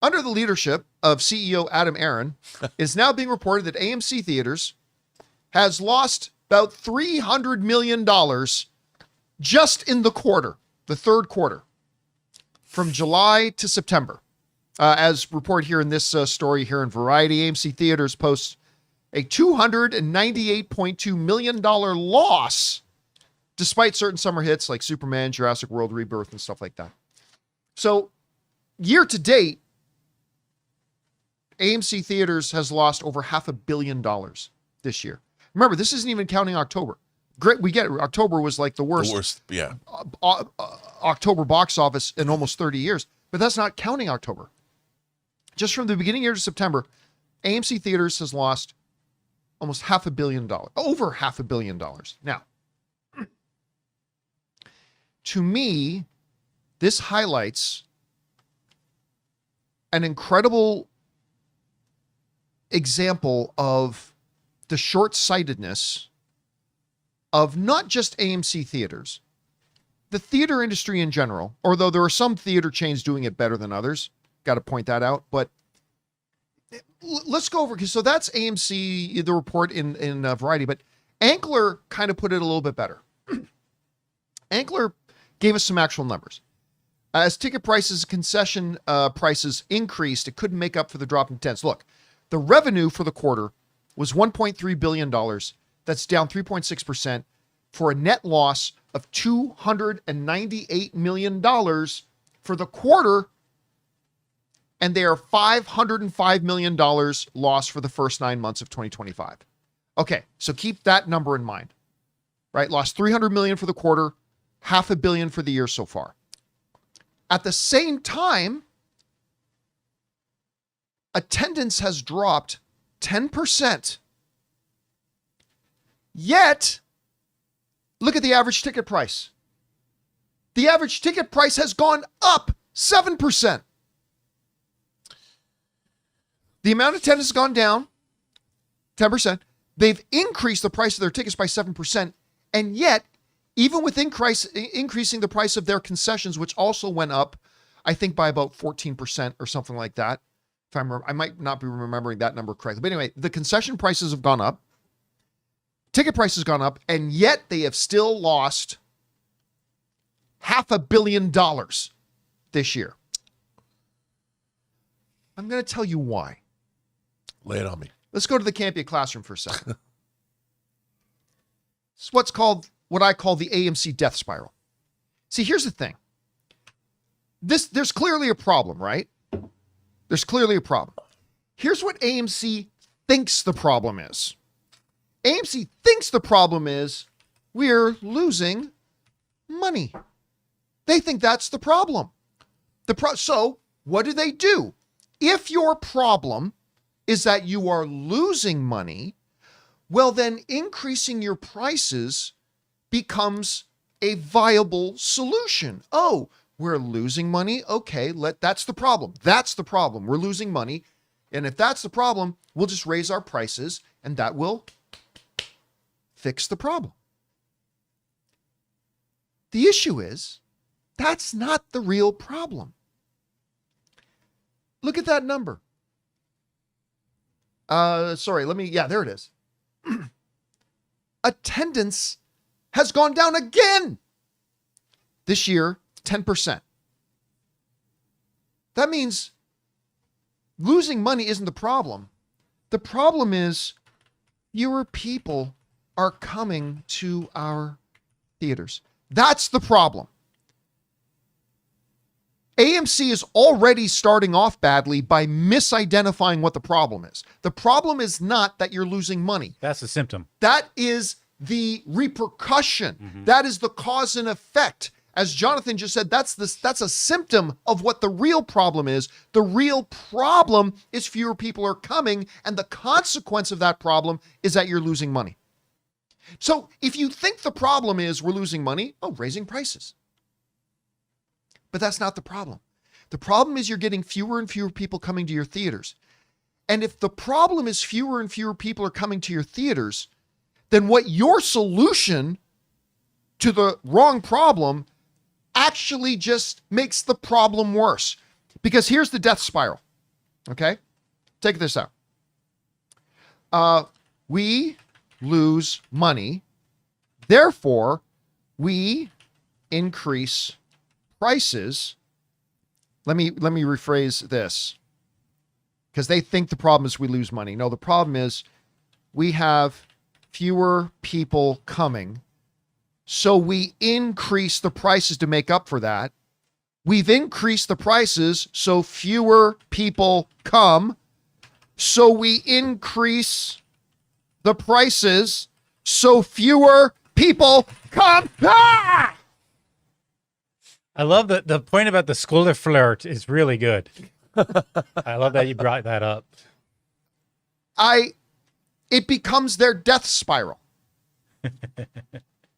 Under the leadership of CEO Adam Aron, it is now being reported that AMC Theaters has lost about $300 million just in the quarter, the third quarter, from July to September. As reported here in this story here in Variety, AMC Theaters posts a $298.2 million loss despite certain summer hits like Superman, Jurassic World Rebirth, and stuff like that. So year to date, AMC Theaters has lost over $500 million this year. Remember, this isn't even counting October. Great, we get it. October was like the worst yeah. October box office in almost 30 years, but that's not counting October. Just from the beginning of the year to September, AMC Theaters has lost almost $500 million, over $500 million. Now, to me, this highlights an incredible example of the short-sightedness of not just AMC Theaters, the theater industry in general, although there are some theater chains doing it better than others. Got to point that out. But let's go over, because so that's AMC, the report in Variety, but Ankler kind of put it a little bit better. Ankler gave us some actual numbers. As ticket prices, concession prices increased, it couldn't make up for the drop in attendance. Look, the revenue for the quarter was $1.3 billion. That's down 3.6% for a net loss of $298 million for the quarter. And they are $505 million loss for the first 9 months of 2025. Okay, so keep that number in mind, right? Lost $300 million for the quarter, $500 million for the year so far. At the same time, attendance has dropped 10%. Yet, look at the average ticket price. The average ticket price has gone up 7%. The amount of attendance has gone down 10%. They've increased the price of their tickets by 7%. And yet, even with increasing the price of their concessions, which also went up, I think by about 14% or something like that. If I might not be remembering that number correctly. But anyway, the concession prices have gone up. Ticket prices have gone up. And yet they have still lost $500 million this year. I'm going to tell you why. Lay it on me. Let's go to the Campea classroom for a second. It's what I call the AMC death spiral. See, here's the thing. There's clearly a problem, right? There's clearly a problem. Here's what AMC thinks the problem is. AMC thinks the problem is we're losing money. They think that's the problem. So what do? If your problem is that you are losing money, well, then increasing your prices becomes a viable solution. Oh, we're losing money? Okay, that's the problem. That's the problem. We're losing money. And if that's the problem, we'll just raise our prices and that will fix the problem. The issue is, that's not the real problem. Look at that number. There it is. Attendance has gone down again. This year, 10%. That means losing money isn't the problem. The problem is fewer people are coming to our theaters. That's the problem. AMC is already starting off badly by misidentifying what the problem is. The problem is not that you're losing money. That's the symptom. That is the repercussion. Mm-hmm. That is the cause and effect. As Jonathan just said, that's a symptom of what the real problem is. The real problem is fewer people are coming, and the consequence of that problem is that you're losing money. So if you think the problem is we're losing money, raising prices. But that's not the problem. The problem is you're getting fewer and fewer people coming to your theaters. And if the problem is fewer and fewer people are coming to your theaters, then what your solution to the wrong problem actually just makes the problem worse. Because here's the death spiral. Okay? Take this out. We lose money. Therefore, we increase prices. Let me rephrase this, because they think the problem is we lose money. No, the problem is we have fewer people coming. So we increase the prices to make up for that. We've increased the prices so fewer people come. So we increase the prices so fewer people come. Ah! I love the point about the schooler flirt is really good. I love that you brought that up. It becomes their death spiral.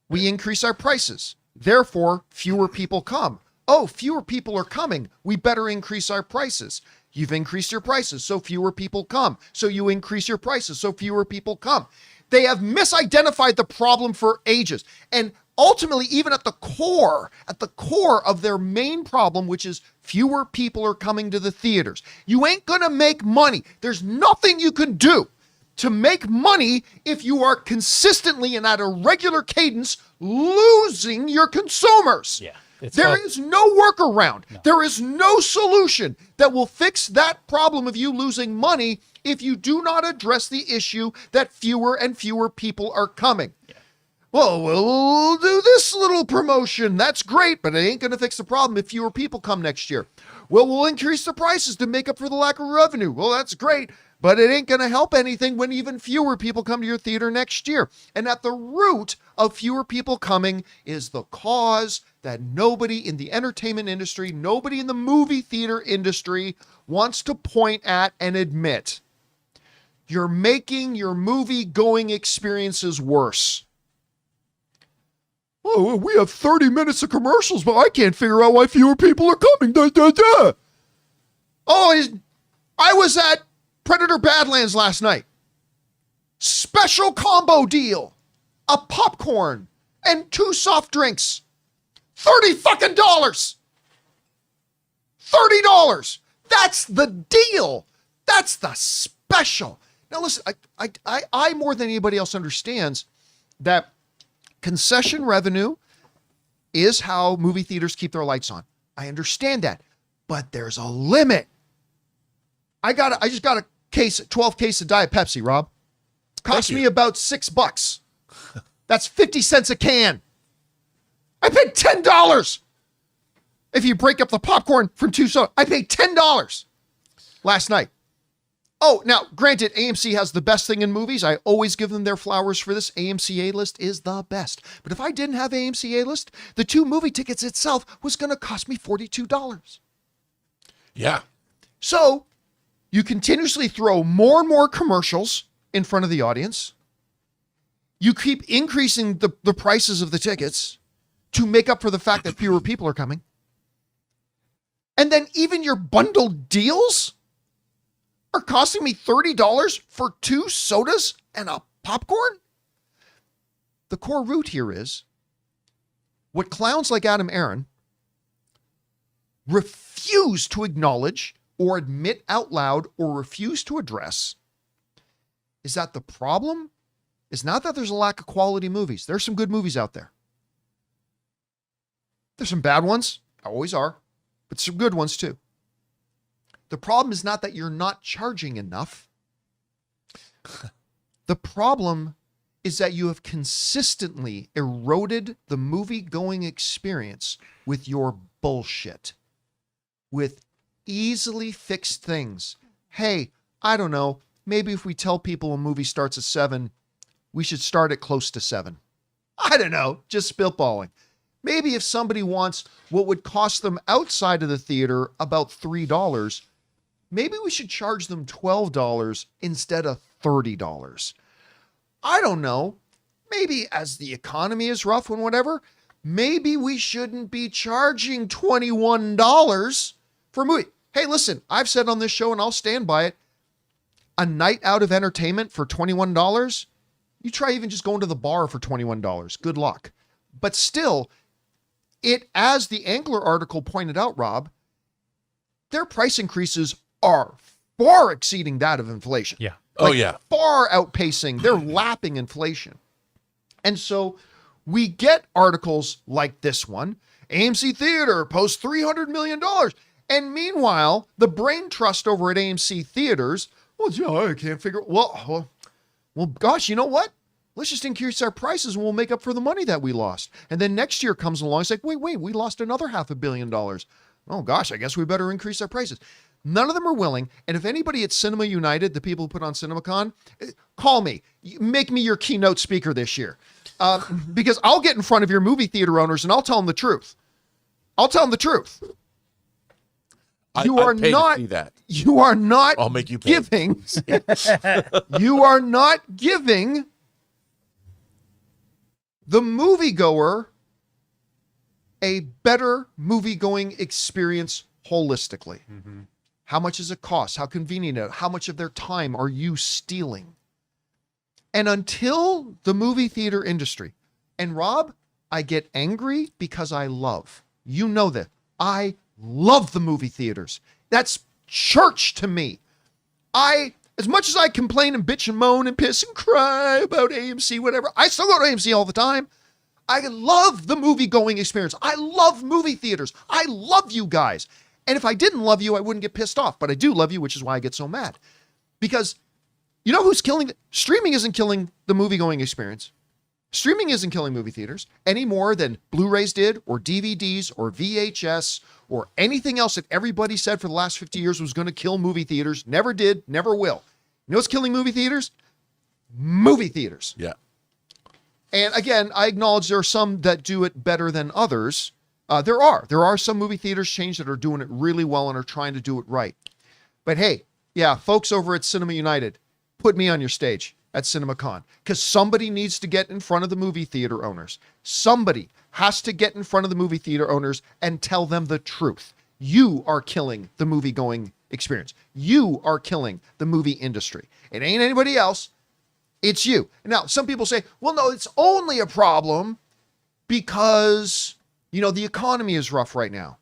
We increase our prices. Therefore, fewer people come. Oh, fewer people are coming. We better increase our prices. You've increased your prices, so fewer people come. So you increase your prices, so fewer people come. They have misidentified the problem for ages. And ultimately, even at the core of their main problem, which is fewer people are coming to the theaters. You ain't gonna make money. There's nothing you can do to make money if you are consistently and at a regular cadence losing your consumers. Yeah. There is no workaround. No. There is no solution that will fix that problem of you losing money if you do not address the issue that fewer and fewer people are coming. Yeah. Well, we'll do this little promotion. That's great, but it ain't going to fix the problem if fewer people come next year. Well, we'll increase the prices to make up for the lack of revenue. Well, that's great, but it ain't going to help anything when even fewer people come to your theater next year. And at the root of fewer people coming is the cause that nobody in the entertainment industry, nobody in the movie theater industry wants to point at and admit. You're making your movie-going experiences worse. Oh, we have 30 minutes of commercials, but I can't figure out why fewer people are coming. Oh, I was at Predator Badlands last night. Special combo deal. A popcorn and 2 soft drinks. $30 fucking dollars. $30. That's the deal. That's the special. Now listen, I more than anybody else understands that concession revenue is how movie theaters keep their lights on. I understand that, but there's a limit. I just got a 12 case of Diet Pepsi, Rob. Cost me about $6. That's 50 cents a can. I paid $10. If you break up the popcorn from 2 soda, I paid $10 last night. Oh, now, granted, AMC has the best thing in movies. I always give them their flowers for this. AMC A-List is the best. But if I didn't have AMC A-List, the 2 movie tickets itself was going to cost me $42. Yeah. So you continuously throw more and more commercials in front of the audience. You keep increasing the prices of the tickets to make up for the fact that fewer people are coming. And then even your bundled deals are costing me $30 for 2 sodas and a popcorn? The core root here is what clowns like Adam Aaron refuse to acknowledge or admit out loud or refuse to address is that the problem is not that there's a lack of quality movies. There's some good movies out there. There's some bad ones, always are, but some good ones too. The problem is not that you're not charging enough. The problem is that you have consistently eroded the movie-going experience with your bullshit, with easily fixed things. Hey, I don't know, maybe if we tell people a movie starts at 7, we should start it close to 7. I don't know, just spitballing. Maybe if somebody wants what would cost them outside of the theater about $3, maybe we should charge them $12 instead of $30. I don't know. Maybe as the economy is rough and whatever, maybe we shouldn't be charging $21 for a movie. Hey, listen, I've said on this show and I'll stand by it. A night out of entertainment for $21, you try even just going to the bar for $21. Good luck. But still, it, as the Angler article pointed out, Rob, their price increases are far exceeding that of inflation. Yeah. Oh, yeah. Far outpacing. They're lapping inflation. And so we get articles like this one. AMC Theater posts $300 million. And meanwhile, the brain trust over at AMC Theaters, I can't figure, well, gosh, you know what? Let's just increase our prices and we'll make up for the money that we lost. And then next year comes along, it's like, wait, we lost another $500 million. Oh gosh, I guess we better increase our prices. None of them are willing. And if anybody at Cinema United, the people who put on CinemaCon, call me. Make me your keynote speaker this year. Because I'll get in front of your movie theater owners and I'll tell them the truth. I'll tell them the truth. You are not I'll make you pay. giving. You are not giving the moviegoer a better movie-going experience holistically. Mm-hmm. How much does it cost? How convenient is it? How much of their time are you stealing? And until the movie theater industry, and Rob, I get angry because I love. You know that. I love the movie theaters. That's church to me. As much as I complain and bitch and moan and piss and cry about AMC, whatever, I still go to AMC all the time. I love the movie-going experience. I love movie theaters. I love you guys. And if I didn't love you, I wouldn't get pissed off. But I do love you, which is why I get so mad. Because you know who's killing streaming isn't killing the movie-going experience. Streaming isn't killing movie theaters any more than Blu-rays did, or DVDs, or VHS, or anything else that everybody said for the last 50 years was going to kill movie theaters. Never did, never will. You know what's killing movie theaters? Movie theaters. Yeah. And again, I acknowledge there are some that do it better than others. There are some movie theaters chains that are doing it really well and are trying to do it right. But hey, yeah, folks over at Cinema United, put me on your stage at CinemaCon, because somebody needs to get in front of the movie theater owners. Somebody has to get in front of the movie theater owners and tell them the truth. You are killing the movie-going experience. You are killing the movie industry. It ain't anybody else. It's you. Now, some people say, well, no, it's only a problem because, the economy is rough right now.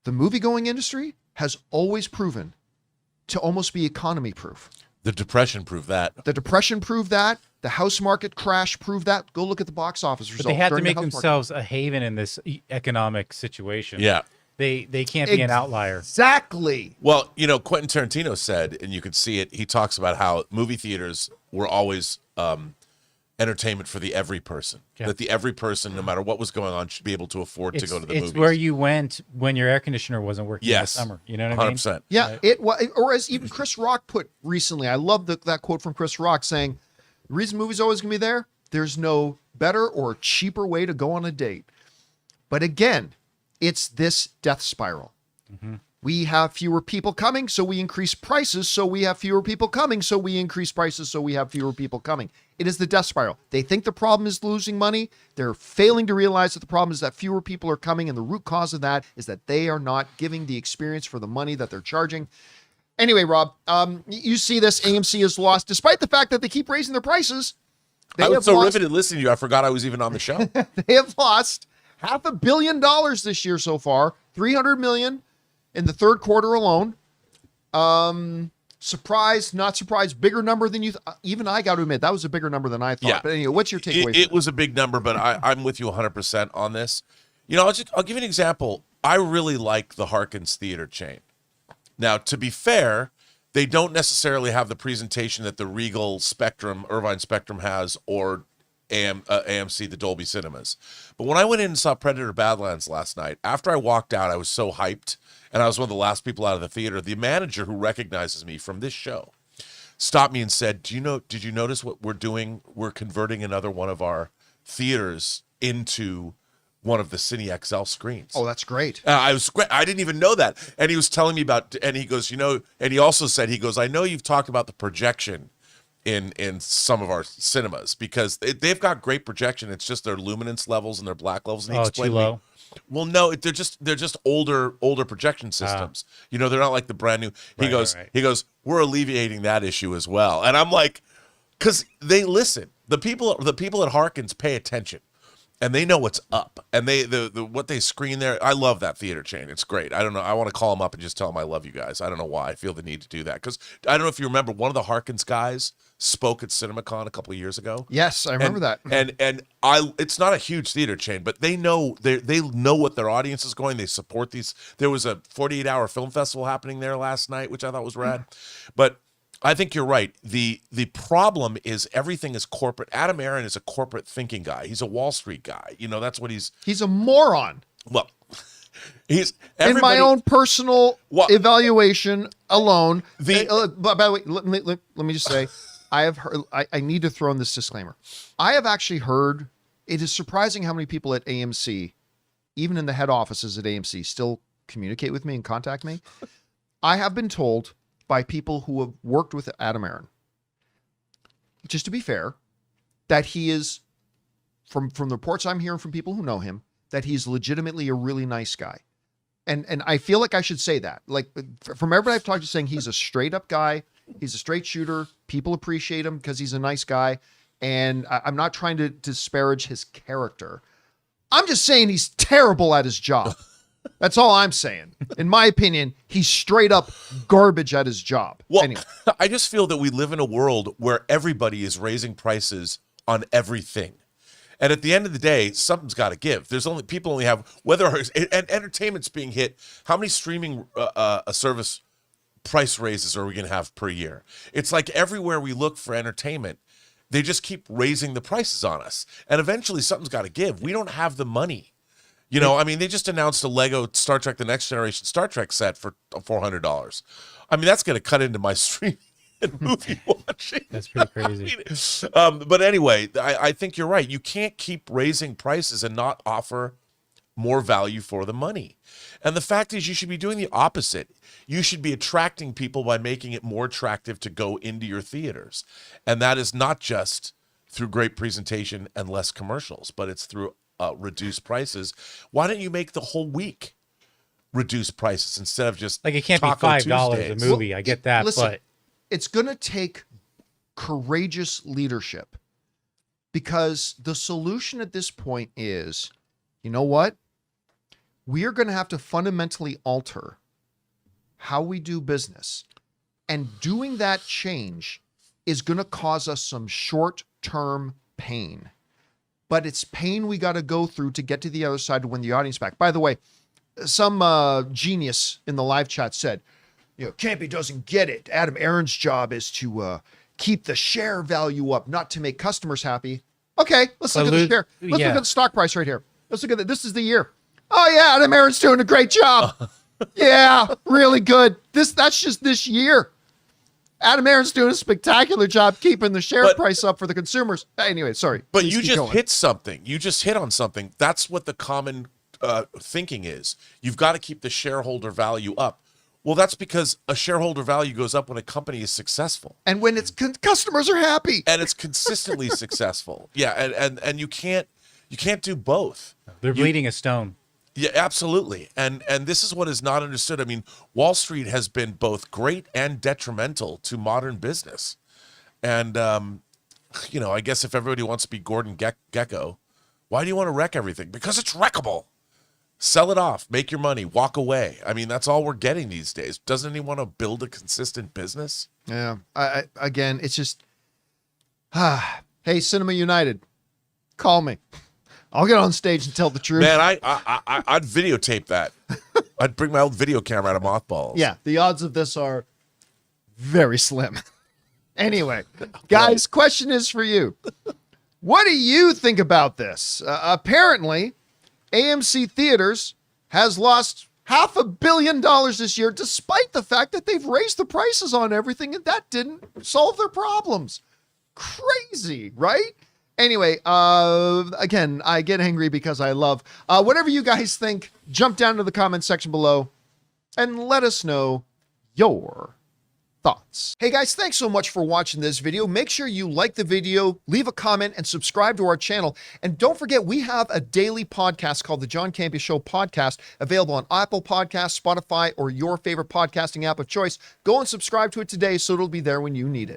The movie-going industry has always proven to almost be economy proof. The Depression proved that. The Depression proved that. The house market crash proved that. Go look at the box office results. But they had to during make the house themselves a haven in this economic situation. Yeah. They can't be an outlier. Exactly. Well, Quentin Tarantino said, and you could see it, he talks about how movie theaters were always entertainment for the every person. Yeah. That the every person, no matter what was going on, should be able to afford to go to the movies. It's where you went when your air conditioner wasn't working in the summer. You know what I mean? 100%. Yeah, or as even Chris Rock put recently, I love that quote from Chris Rock saying, the reason movies always going to be there, there's no better or cheaper way to go on a date. But again, it's this death spiral. Mm-hmm. We have fewer people coming, so we increase prices, so we have fewer people coming, so we increase prices, so we have fewer people coming. It is the death spiral. They think the problem is losing money. They're failing to realize that the problem is that fewer people are coming, and the root cause of that is that they are not giving the experience for the money that they're charging. Anyway, Rob, you see this, AMC has lost, despite the fact that they keep raising their prices. I was so riveted listening to you, I forgot I was even on the show. They have lost $500 million this year so far, $300 million in the third quarter alone. Surprised, not surprised, bigger number than you even I got to admit, that was a bigger number than I thought. Yeah. But anyway, what's your takeaway? It was a big number, but I'm with you 100% on this. I'll give you an example. I really like the Harkins Theater chain. Now, to be fair, they don't necessarily have the presentation that the Regal Spectrum, Irvine Spectrum has, or AMC, the Dolby Cinemas. But when I went in and saw Predator Badlands last night, after I walked out, I was so hyped, and I was one of the last people out of the theater. The manager, who recognizes me from this show, stopped me and said, did you notice what we're doing? We're converting another one of our theaters into one of the Cine XL screens. Oh, that's great. I didn't even know that. And he was telling me about, and he goes, and he also said, I know you've talked about the projection in some of our cinemas, because they've got great projection. It's just their luminance levels and their black levels. And he explained too low. Well, no, they're just older projection systems. They're not like the brand new. He goes, we're alleviating that issue as well. And I'm like, because they listen. The people at Harkins pay attention. and they know what's up, and they what they screen there. I love that theater chain. It's great. I don't know. I want to call them up and just tell them I love you guys. I don't know why I feel the need to do that, because I don't know if you remember, one of the Harkins guys spoke at CinemaCon a couple of years ago. Yes, I remember that. And it's not a huge theater chain, but they know what their audience is going. They support these. There was a 48-hour film festival happening there last night, which I thought was rad. But I think you're right. The problem is everything is corporate. Adam Aron is a corporate thinking guy. He's a Wall Street guy. You know, that's what he's. He's a moron. Well, he's in my own personal evaluation alone. By the way, let me just say, I have heard. I need to throw in this disclaimer. I have actually heard. It is surprising how many people at AMC, even in the head offices at AMC, still communicate with me and contact me. I have been told by people who have worked with Adam Aron, just to be fair, that he is, from the reports I'm hearing from people who know him, that he's legitimately a really nice guy. And I feel like I should say that. Like, from everybody I've talked to saying he's a straight up guy, he's a straight shooter, people appreciate him because he's a nice guy, and I'm not trying to disparage his character. I'm just saying he's terrible at his job. That's all I'm saying. In my opinion, he's straight up garbage at his job. Well, anyway. I just feel that we live in a world where everybody is raising prices on everything. And at the end of the day, something's got to give. People only have, and entertainment's being hit. How many streaming service price raises are we going to have per year? It's like everywhere we look for entertainment, they just keep raising the prices on us. And eventually something's got to give. We don't have the money. You know, I mean, they just announced a Lego Star Trek The Next Generation Star Trek set for $400. I mean, that's going to cut into my streaming and movie watching. That's pretty crazy. But anyway, I think you're right. You can't keep raising prices and not offer more value for the money. And the fact is, you should be doing the opposite. You should be attracting people by making it more attractive to go into your theaters. And that is not just through great presentation and less commercials, but it's through reduced prices. Why don't you make the whole week reduced prices instead of just like it can't be $5 a movie? Well, I get that, listen, but it's going to take courageous leadership, because the solution at this point is, you know what? We are going to have to fundamentally alter how we do business, and doing that change is going to cause us some short-term pain. But it's pain we got to go through to get to the other side to win the audience back. By the way, some genius in the live chat said, you know, Campea doesn't get it. Adam Aron's job is to keep the share value up, not to make customers happy. Okay, let's look at the share. Let's look at the stock price right here. Let's look at it. This is the year. Oh yeah, Adam Aron's doing a great job. Yeah, really good. That's just this year. Adam Aron's doing a spectacular job keeping the share price up for the consumers. Anyway, sorry. But you just hit something. You just hit on something. That's what the common thinking is. You've got to keep the shareholder value up. Well, that's because a shareholder value goes up when a company is successful. And when its customers are happy. And it's consistently successful. Yeah, and you can't do both. They're bleeding a stone. Yeah, absolutely. And this is what is not understood. I mean, Wall Street has been both great and detrimental to modern business. And, you know, I guess if everybody wants to be Gordon Gekko, why do you want to wreck everything? Because it's wreckable. Sell it off, make your money, walk away. I mean, that's all we're getting these days. Doesn't anyone want to build a consistent business? Yeah. Again, it's just, hey, Cinema United, call me. I'll get on stage and tell the truth. Man, I'd videotape that. I'd bring my old video camera out of mothballs. Yeah, the odds of this are very slim. Anyway, guys, question is for you. What do you think about this? Apparently, AMC Theaters has lost $500 million this year, despite the fact that they've raised the prices on everything, and that didn't solve their problems. Crazy, right? Anyway, again, I get angry because I love. Whatever you guys think, jump down to the comment section below and let us know your thoughts. Hey guys, thanks so much for watching this video. Make sure you like the video, leave a comment, and subscribe to our channel. And don't forget, we have a daily podcast called the John Campea Show podcast, available on Apple Podcasts, Spotify, or your favorite podcasting app of choice. Go and subscribe to it today so it'll be there when you need it.